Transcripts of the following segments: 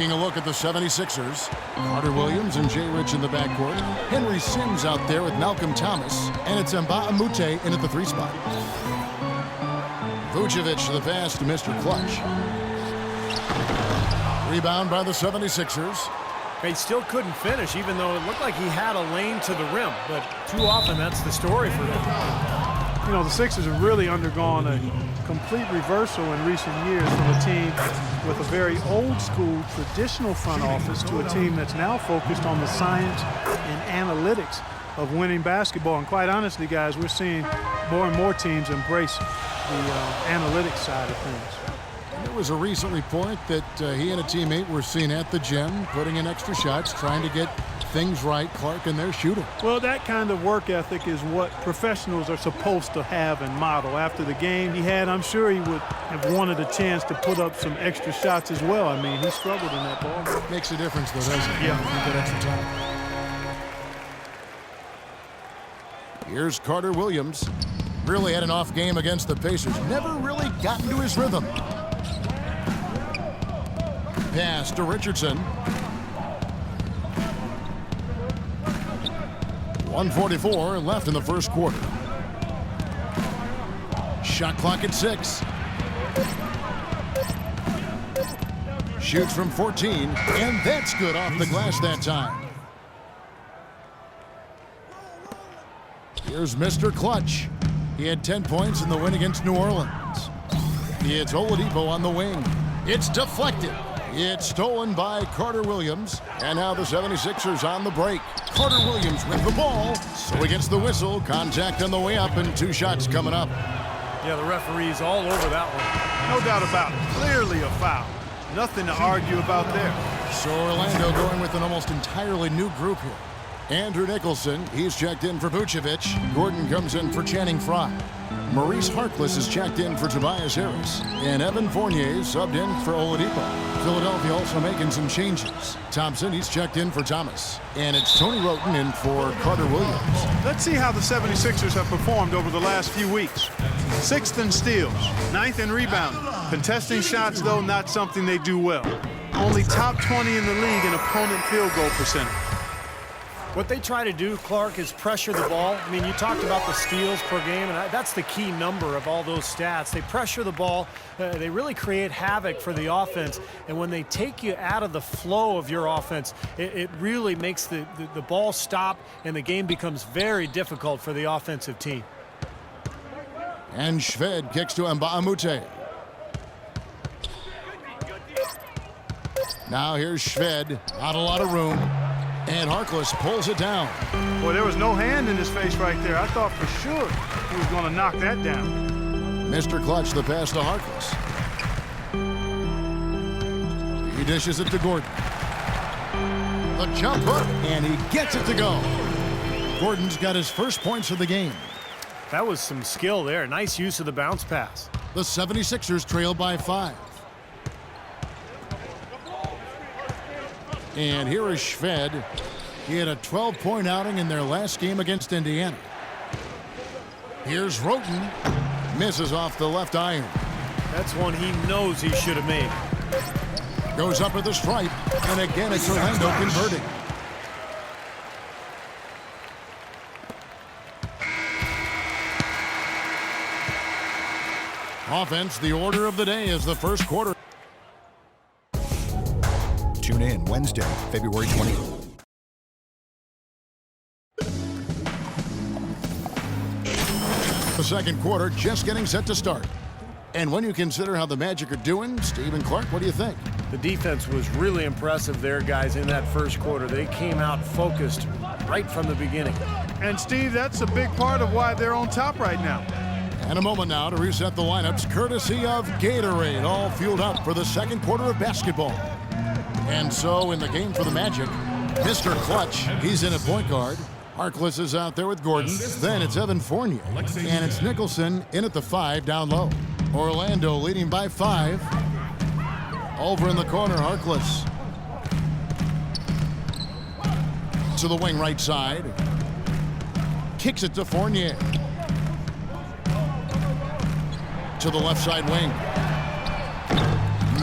Taking a look at the 76ers. Carter Williams and Jay Rich in the backcourt. Henry Sims out there with Malcolm Thomas. And it's Mbah a Moute in at the 3 spot. Vucevic to the pass to Mr. Clutch. Rebound by the 76ers. He still couldn't finish, even though it looked like he had a lane to the rim. But too often, that's the story for them. You know, the Sixers have really undergone a complete reversal in recent years from a team with a very old-school, traditional front office to a team that's now focused on the science and analytics of winning basketball. And quite honestly, guys, we're seeing more and more teams embrace the analytics side of things. There was a recent report that he and a teammate were seen at the gym putting in extra shots, trying to get things right, Clark, and their shooting. Well, that kind of work ethic is what professionals are supposed to have and model. After the game he had, I'm sure he would have wanted a chance to put up some extra shots as well. I mean, he struggled in that ball. Makes a difference, though, doesn't it? Yeah. You get extra time. Here's Carter Williams. Really had an off game against the Pacers. Never really got into his rhythm. Pass to Richardson. 1:44 left in the first quarter. Shot clock at 6. Shoots from 14, and that's good off the glass that time. Here's Mr. Clutch. He had 10 points in the win against New Orleans. It's Oladipo on the wing. It's deflected. It's stolen by Carter Williams. And now the 76ers on the break. Carter Williams with the ball. So he gets the whistle. Contact on the way up and 2 shots coming up. Yeah, the referee's all over that one. No doubt about it. Clearly a foul. Nothing to argue about there. So Orlando going with an almost entirely new group here. Andrew Nicholson, he's checked in for Vucevic. Gordon comes in for Channing Frye. Maurice Harkless is checked in for Tobias Harris. And Evan Fournier subbed in for Oladipo. Philadelphia also making some changes. Thompson, he's checked in for Thomas. And it's Tony Wroten in for Carter Williams. Let's see how the 76ers have performed over the last few weeks. 6th in steals, 9th in rebounding. Contesting shots, though, not something they do well. Only top 20 in the league in opponent field goal percentage. What they try to do, Clark, is pressure the ball. I mean, you talked about the steals per game, and that's the key number of all those stats. They pressure the ball. They really create havoc for the offense. And when they take you out of the flow of your offense, it really makes the ball stop, and the game becomes very difficult for the offensive team. And Shved kicks to Mbah a Moute. Now here's Shved. Not a lot of room. And Harkless pulls it down. Boy, there was no hand in his face right there. I thought for sure he was going to knock that down. Mr. Clutch, the pass to Harkless. He dishes it to Gordon. The jumper, and he gets it to go. Gordon's got his first points of the game. That was some skill there. Nice use of the bounce pass. The 76ers trail by 5. And here is Shved. He had a 12-point outing in their last game against Indiana. Here's Wroten. Misses off the left iron. That's one he knows he should have made. Goes up at the stripe. And again, it's Orlando converting. Offense, the order of the day is the first quarter. Tune in Wednesday, February 20th. The second quarter just getting set to start. And when you consider how the Magic are doing, Steve and Clark, what do you think? The defense was really impressive there, guys, in that first quarter. They came out focused right from the beginning. And, Steve, that's a big part of why they're on top right now. And a moment now to reset the lineups, courtesy of Gatorade, all fueled up for the second quarter of basketball. And so in the game for the Magic, Mr. Clutch, he's in at point guard. Harkless is out there with Gordon. Then it's Evan Fournier. And it's Nicholson in at the 5 down low. Orlando leading by 5. Over in the corner, Harkless. To the wing right side. Kicks it to Fournier. To the left side wing.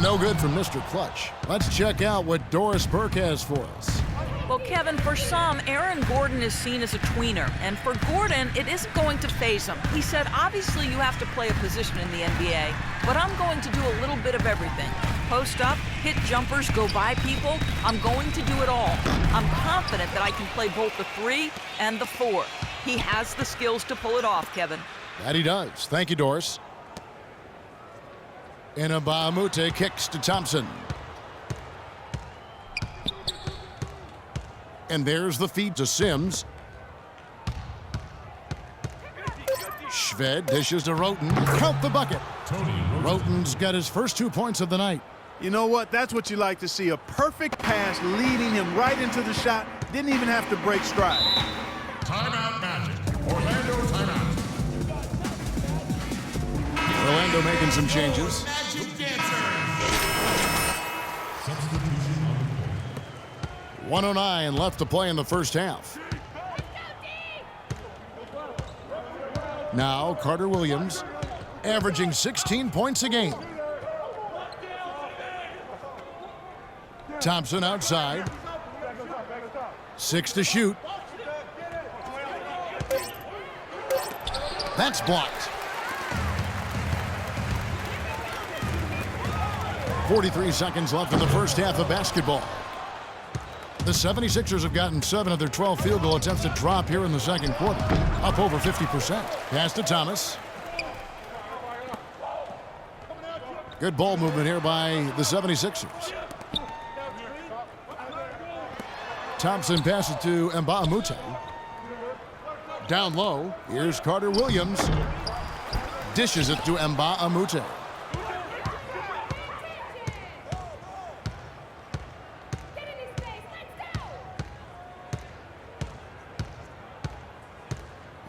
No good from Mr. Clutch. Let's check out what Doris Burke has for us. Well, Kevin, for some, Aaron Gordon is seen as a tweener. And for Gordon, it isn't going to faze him. He said, obviously, you have to play a position in the NBA, but I'm going to do a little bit of everything. Post up, hit jumpers, go by people. I'm going to do it all. I'm confident that I can play both the 3 and the 4. He has the skills to pull it off, Kevin. That he does. Thank you, Doris. Mbah a Moute kicks to Thompson. And there's the feed to Sims. Shved dishes to Roten. Count the bucket. Roten's got his first 2 points of the night. You know what? That's what you like to see. A perfect pass leading him right into the shot. Didn't even have to break stride. Timeout Magic. Orlando timeout. Orlando making some changes. Magic Dancers. 1:09 left to play in the first half. Now Carter Williams averaging 16 points a game. Thompson outside. 6 to shoot. That's blocked. 43 seconds left in the first half of basketball. The 76ers have gotten 7 of their 12 field goal attempts to drop here in the second quarter, up over 50%. Pass to Thomas. Good ball movement here by the 76ers. Thompson passes to Mbah a Moute. Down low, here's Carter Williams. Dishes it to Mbah a Moute.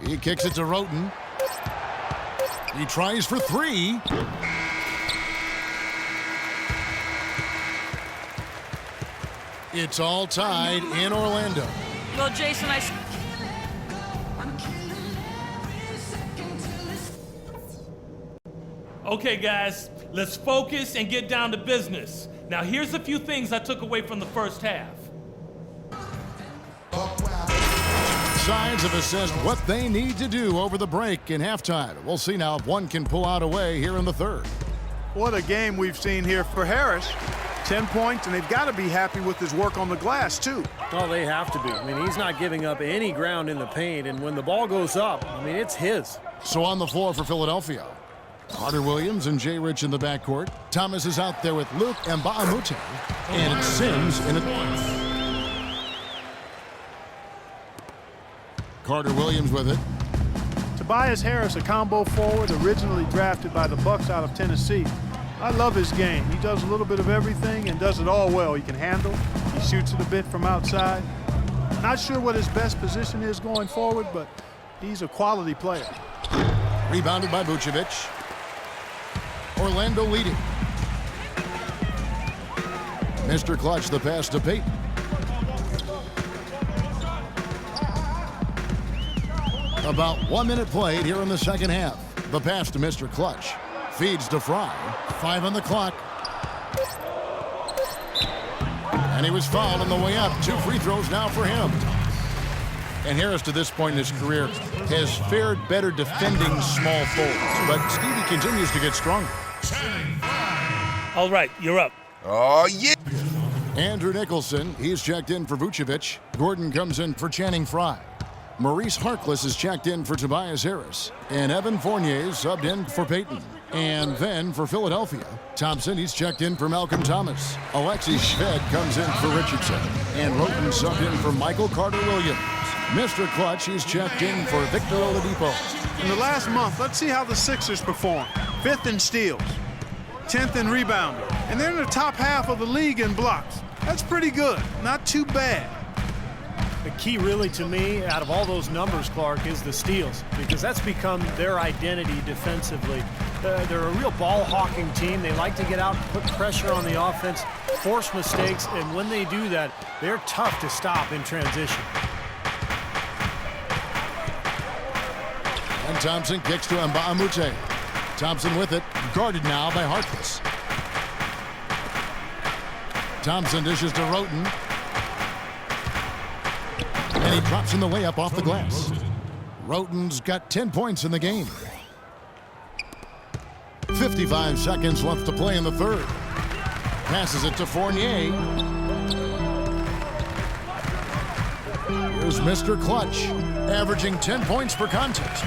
He kicks it to Roten. He tries for 3. It's all tied in Orlando. Well, Jason, Okay, guys, let's focus and get down to business. Now, here's a few things I took away from the first half. Sides have assessed what they need to do over the break in halftime. We'll see now if one can pull out a way here in the third. What a game we've seen here for Harris. 10 points, and they've got to be happy with his work on the glass, too. Oh, they have to be. I mean, he's not giving up any ground in the paint, and when the ball goes up, I mean, it's his. So on the floor for Philadelphia, Carter Williams and Jay Rich in the backcourt. Thomas is out there with Luke and Mbah a Moute, and Sims in it. Carter Williams with it. Tobias Harris, a combo forward, originally drafted by the Bucks out of Tennessee. I love his game. He does a little bit of everything and does it all well. He can handle. He shoots it a bit from outside. Not sure what his best position is going forward, but he's a quality player. Rebounded by Vucevic. Orlando leading. Mr. Clutch, the pass to Payton. About 1 minute played here in the second half. The pass to Mr. Clutch. Feeds to Fry. 5 on the clock. And he was fouled on the way up. 2 free throws now for him. And Harris, to this point in his career, has fared better defending small forwards. But Stevie continues to get stronger. All right, you're up. Oh, yeah. Andrew Nicholson, he's checked in for Vucevic. Gordon comes in for Channing Frye. Maurice Harkless is checked in for Tobias Harris. And Evan Fournier subbed in for Payton. And then for Philadelphia, Thompson, he's checked in for Malcolm Thomas. Alexi Shved comes in for Richardson. And Roten subbed in for Michael Carter Williams. Mr. Clutch, he's checked in for Victor Oladipo. In the last month, let's see how the Sixers perform. 5th in steals, 10th in rebounding, and they're in the top half of the league in blocks. That's pretty good, not too bad. The key really to me out of all those numbers, Clark, is the steals, because that's become their identity defensively. They're a real ball-hawking team. They like to get out, put pressure on the offense, force mistakes, and when they do that, they're tough to stop in transition. And Thompson kicks to Mbah a Moute. Thompson with it, guarded now by Harkless. Thompson dishes to Roten. And he drops in the layup off the glass. Roten's got 10 points in the game. 55 seconds left to play in the third. Passes it to Fournier. Here's Mr. Clutch, averaging 10 points per contest.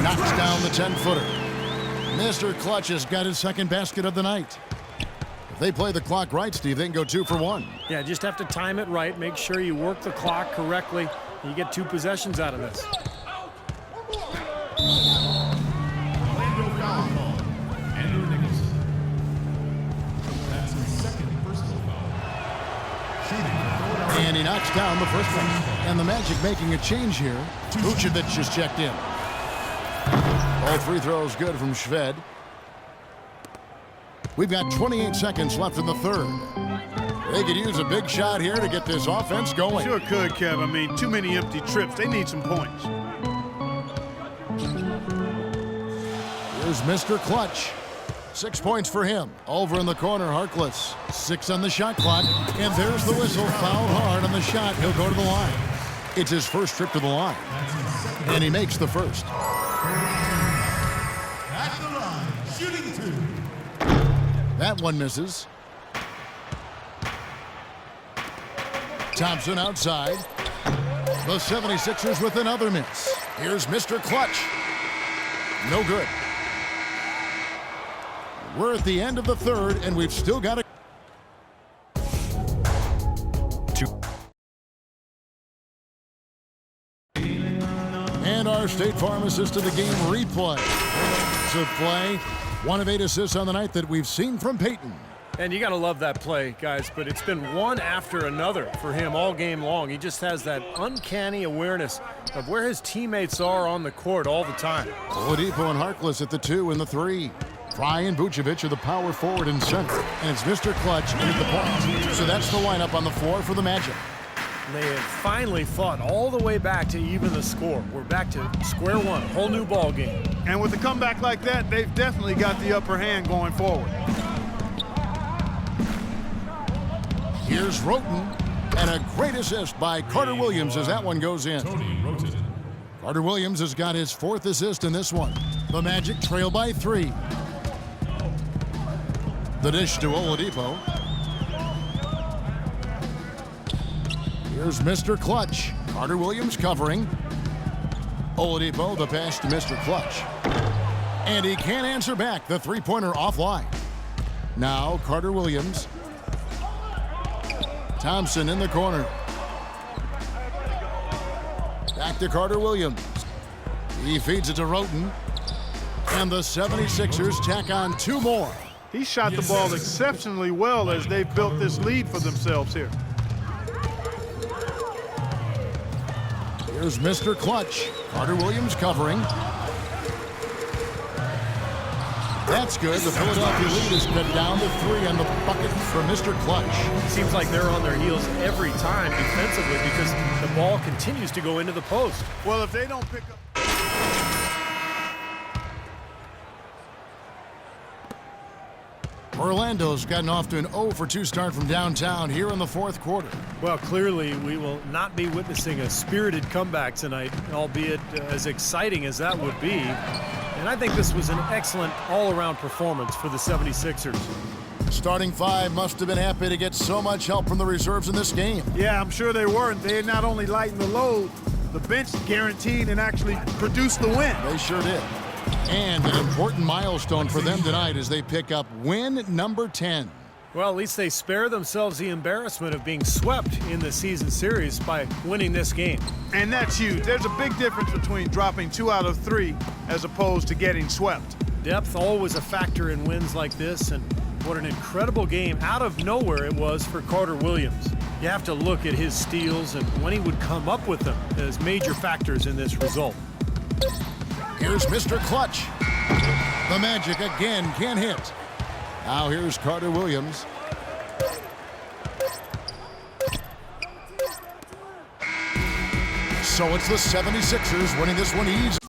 Knocks down the 10-footer. Mr. Clutch has got his second basket of the night. If they play the clock right, Steve, they can go 2 for 1. Yeah, just have to time it right. Make sure you work the clock correctly. You get 2 possessions out of this. Orlando foul call. Andrew Nicholson. That's his second personal foul. Shooting. And he knocks down the first one. And the Magic making a change here. Vucevic just checked in. All free throws good from Shved. We've got 28 seconds left in the third. They could use a big shot here to get this offense going. Sure could, Kev. I mean, too many empty trips. They need some points. Here's Mr. Clutch. 6 points for him. Over in the corner, Harkless. 6 on the shot clock. And there's the whistle. Fouled hard on the shot. He'll go to the line. It's his first trip to the line. And he makes the first. At the line, shooting 2. That one misses. Thompson outside. The 76ers with another miss. Here's Mr. Clutch. No good. We're at the end of the third, and we've still got a... And our State Farm assist to the game replay. To play, 1 of 8 assists on the night that we've seen from Peyton. And you got to love that play, guys, but it's been one after another for him all game long. He just has that uncanny awareness of where his teammates are on the court all the time. Oladipo and Harkless at the 2 and the 3. Fry and Vucevic are the power forward and center. And it's Mr. Clutch at the point. So that's the lineup on the floor for the Magic. They have finally fought all the way back to even the score. We're back to square one, whole new ball game. And with a comeback like that, they've definitely got the upper hand going forward. Here's Roten, and a great assist by Carter Williams as that one goes in. Tony Roten. Carter Williams has got his 4th assist in this one. The Magic trail by 3. The dish to Oladipo. Here's Mr. Clutch. Carter Williams covering. Oladipo, the pass to Mr. Clutch. And he can't answer back. The three-pointer offline. Now Carter Williams. Thompson in the corner. Back to Carter Williams. He feeds it to Roten. And the 76ers tack on 2 more. He shot the ball exceptionally well as they've built this lead for themselves here. Here's Mr. Clutch. Carter Williams covering. That's good. The Philadelphia lead is cut down to 3 on the bucket for Mr. Clutch. Seems like they're on their heels every time defensively because the ball continues to go into the post. Well, if they don't pick up... Orlando's gotten off to an 0 for 2 start from downtown here in the 4th quarter. Well, clearly we will not be witnessing a spirited comeback tonight, albeit as exciting as that would be. And I think this was an excellent all-around performance for the 76ers. Starting 5 must have been happy to get so much help from the reserves in this game. Yeah, I'm sure they were. They not only lightened the load, the bench guaranteed and actually produced the win. They sure did. And an important milestone for them tonight as they pick up win number 10. Well, at least they spare themselves the embarrassment of being swept in the season series by winning this game. And that's huge. There's a big difference between dropping 2 out of 3 as opposed to getting swept. Depth always a factor in wins like this, and what an incredible game out of nowhere it was for Carter Williams. You have to look at his steals and when he would come up with them as major factors in this result. Here's Mr. Clutch. The Magic again can't hit. Now here's Carter Williams. So it's the 76ers winning this one easy.